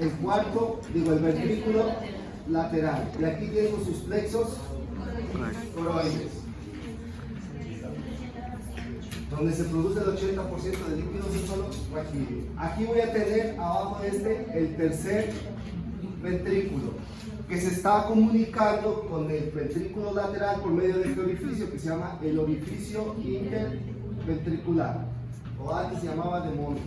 el ventrículo lateral. Y aquí tenemos sus plexos coroides, donde se produce el 80% de líquido cefalorraquídeo. Aquí voy a tener abajo de este el tercer ventrículo, que se está comunicando con el ventrículo lateral por medio de este orificio que se llama el orificio interventricular, o antes se llamaba demonio.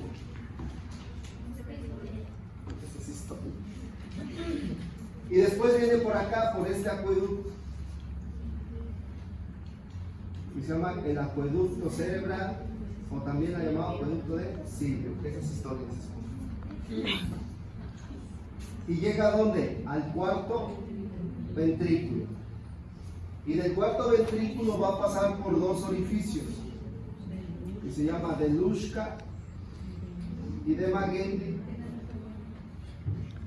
Y después viene por acá, por este acueducto, que se llama el acueducto cerebral, o también la llamado acueducto de Silvio. Esas historias. Y llega ¿a dónde? Al cuarto ventrículo. Y del cuarto ventrículo va a pasar por dos orificios, que se llama de Luschka y de Magendie.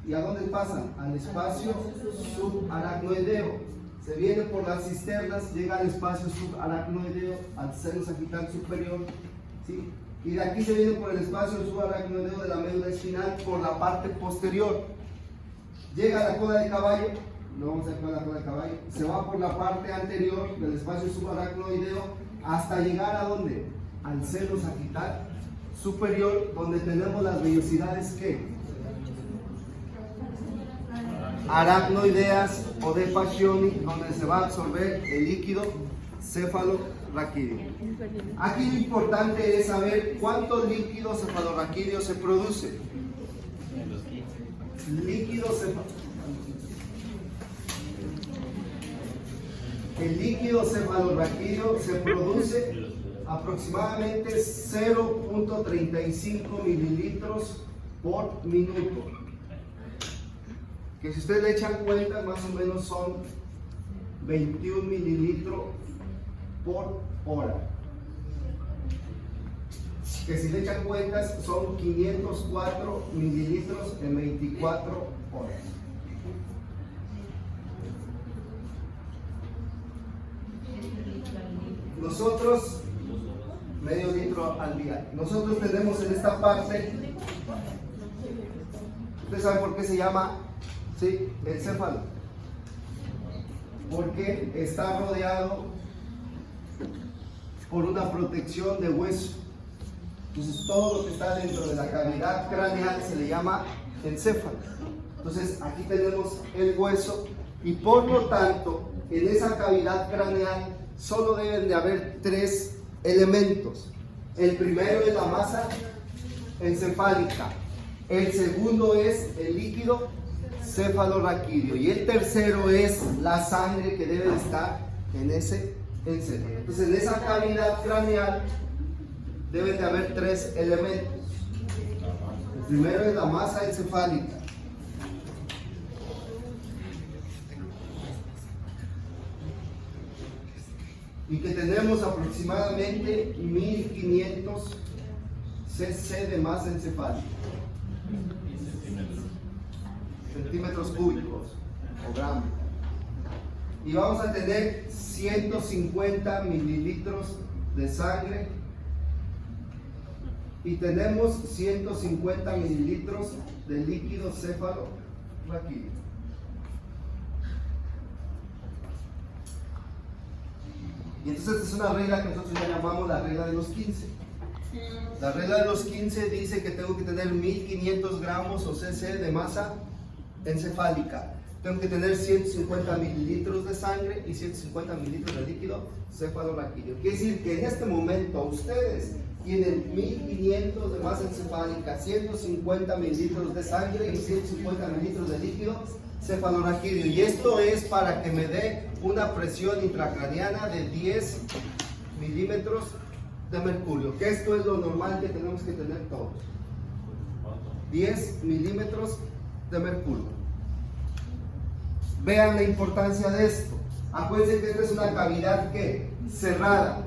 ¿Y a dónde pasa? Al espacio subaracnoideo. Se viene por las cisternas, llega al espacio subaracnoideo, al seno sagital superior, ¿sí? Y de aquí se viene por el espacio subaracnoideo de la médula espinal por la parte posterior. Llega a la cola de caballo, no vamos a ver la cola de caballo, se va por la parte anterior del espacio subaracnoideo hasta llegar ¿a dónde? Al seno sagital superior, donde tenemos las vellosidades que aracnoideas o de Pacioni, donde se va a absorber el líquido cefalorraquídeo. Aquí lo importante es saber cuánto líquido cefalorraquídeo se produce. El líquido cefalorraquídeo se produce aproximadamente 0.35 mililitros por minuto, que si ustedes le echan cuenta más o menos son 21 mililitros por hora, que si le echan cuentas son 504 mililitros en 24 horas. Nosotros, medio litro al día. Nosotros tenemos en esta parte, ¿ustedes saben por qué se llama el céfalo? Porque está rodeado por una protección de hueso. Entonces todo lo que está dentro de la cavidad craneal se le llama encéfalo. Entonces aquí tenemos el hueso y por lo tanto en esa cavidad craneal solo deben de haber tres elementos. El primero es la masa encefálica, el segundo es el líquido cefalorraquídeo y el tercero es la sangre que debe de estar en ese encéfalo. Entonces en esa cavidad craneal deben de haber tres elementos. El primero es la masa encefálica, y que tenemos aproximadamente 1500 cc de masa encefálica, centímetros cúbicos o gramos, y vamos a tener 150 mililitros de sangre y tenemos 150 mililitros de líquido cefalorraquídeo. Y entonces esta es una regla que nosotros ya llamamos la regla de los 15. La regla de los 15 dice que tengo que tener 1500 gramos o cc de masa encefálica. Tengo que tener 150 mililitros de sangre y 150 mililitros de líquido cefalorraquídeo. Quiere decir que en este momento ustedes tienen 1500 de masa encefálica, 150 mililitros de sangre y 150 mililitros de líquido cefalorraquídeo. Y esto es para que me dé una presión intracraniana de 10 milímetros de mercurio, que esto es lo normal que tenemos que tener todos. 10 milímetros de mercurio. Vean la importancia de esto. Acuérdense que esta es una cavidad ¿qué? Cerrada.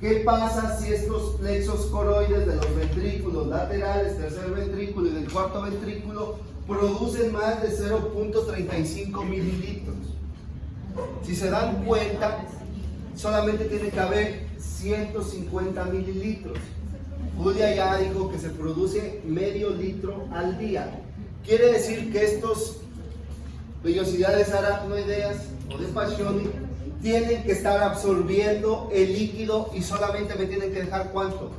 ¿Qué pasa si estos plexos coroides de los ventrículos laterales, tercer ventrículo y del cuarto ventrículo producen más de 0.35 mililitros? Si se dan cuenta, solamente tiene que haber 150 mililitros. Julia ya dijo que se produce medio litro al día. Quiere decir que estos vellosidades aracnoideas o de Pacchioni tienen que estar absorbiendo el líquido y solamente me tienen que dejar ¿cuánto?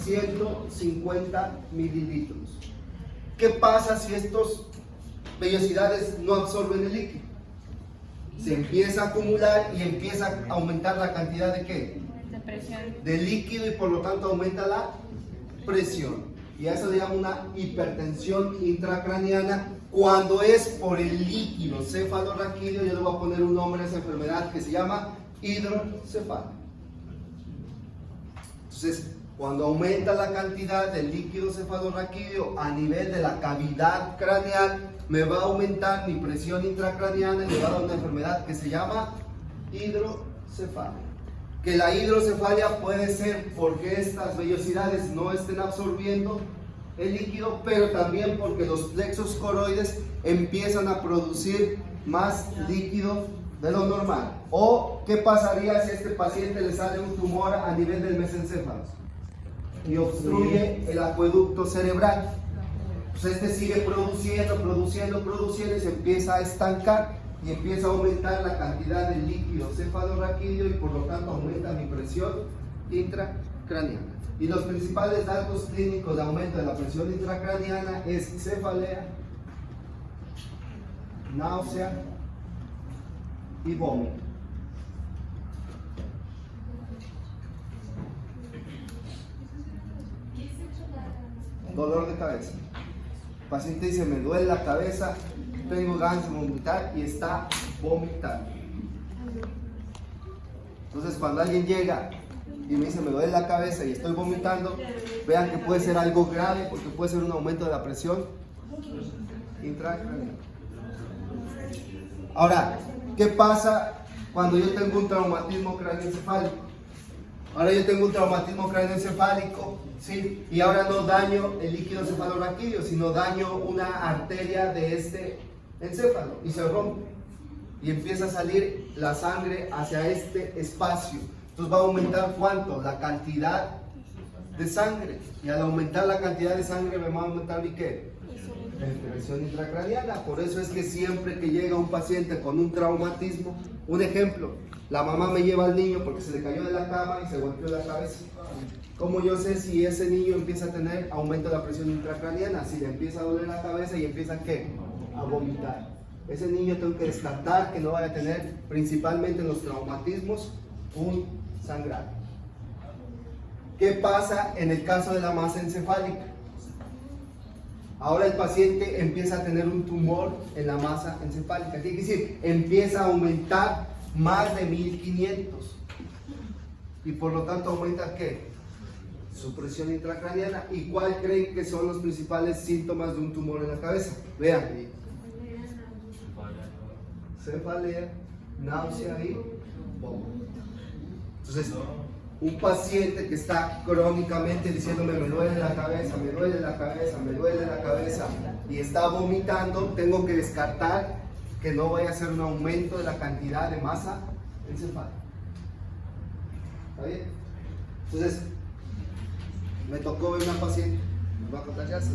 150 mililitros. ¿Qué pasa si estos vellosidades no absorben el líquido? Se empieza a acumular y empieza a aumentar la cantidad de ¿qué? De presión. De líquido, y por lo tanto aumenta la presión. Y a eso le llama una hipertensión intracraniana. Cuando es por el líquido cefalorraquídeo, yo le voy a poner un nombre a esa enfermedad que se llama hidrocefalia. Entonces, cuando aumenta la cantidad del líquido cefalorraquídeo a nivel de la cavidad craneal, me va a aumentar mi presión intracraniana y me va a dar una enfermedad que se llama hidrocefalia. Que la hidrocefalia puede ser porque estas vellosidades no estén absorbiendo el líquido, pero también porque los plexos coroides empiezan a producir más líquido de lo normal. O, ¿qué pasaría si a este paciente le sale un tumor a nivel del mesencéfalo y obstruye el acueducto cerebral? Pues este sigue produciendo y se empieza a estancar y empieza a aumentar la cantidad de líquido cefalorraquídeo y por lo tanto aumenta mi presión intracraniana. Y los principales datos clínicos de aumento de la presión intracraniana es cefalea, náusea y vómito. Dolor de cabeza. El paciente dice, me duele la cabeza, tengo ganas de vomitar y está vomitando. Entonces cuando alguien llega y me dice, me duele la cabeza y estoy vomitando, vean que puede ser algo grave porque puede ser un aumento de la presión intracraniana. Ahora, ¿qué pasa cuando yo tengo un traumatismo craneoencefálico? Ahora yo tengo un traumatismo craneoencefálico, ¿sí? Y ahora no daño el líquido cefalorraquídeo, sino daño una arteria de este encéfalo y se rompe. Y empieza a salir la sangre hacia este espacio. Entonces va a aumentar ¿cuánto? La cantidad de sangre. Y al aumentar la cantidad de sangre me va a aumentar mi ¿qué? La presión intracraniana. Por eso es que siempre que llega un paciente con un traumatismo, un ejemplo, la mamá me lleva al niño porque se le cayó de la cama y se golpeó la cabeza. ¿Cómo yo sé si ese niño empieza a tener aumento de la presión intracraniana? Si le empieza a doler la cabeza y empieza ¿qué? A vomitar. Ese niño tengo que descartar que no vaya a tener, principalmente en los traumatismos, un sangrado. ¿Qué pasa en el caso de la masa encefálica? Ahora el paciente empieza a tener un tumor en la masa encefálica. ¿Qué quiere decir? Empieza a aumentar más de 1500 y por lo tanto aumenta ¿qué? Su presión intracraniana. ¿Y cuál creen que son los principales síntomas de un tumor en la cabeza? Vean, cefalea, náusea y vómito. Entonces, un paciente que está crónicamente diciéndome me duele la cabeza, me duele la cabeza, me duele la cabeza y está vomitando, tengo que descartar que no vaya a ser un aumento de la cantidad de masa encefálica. ¿Está bien? Entonces, me tocó ver una paciente, me va a contar ya, se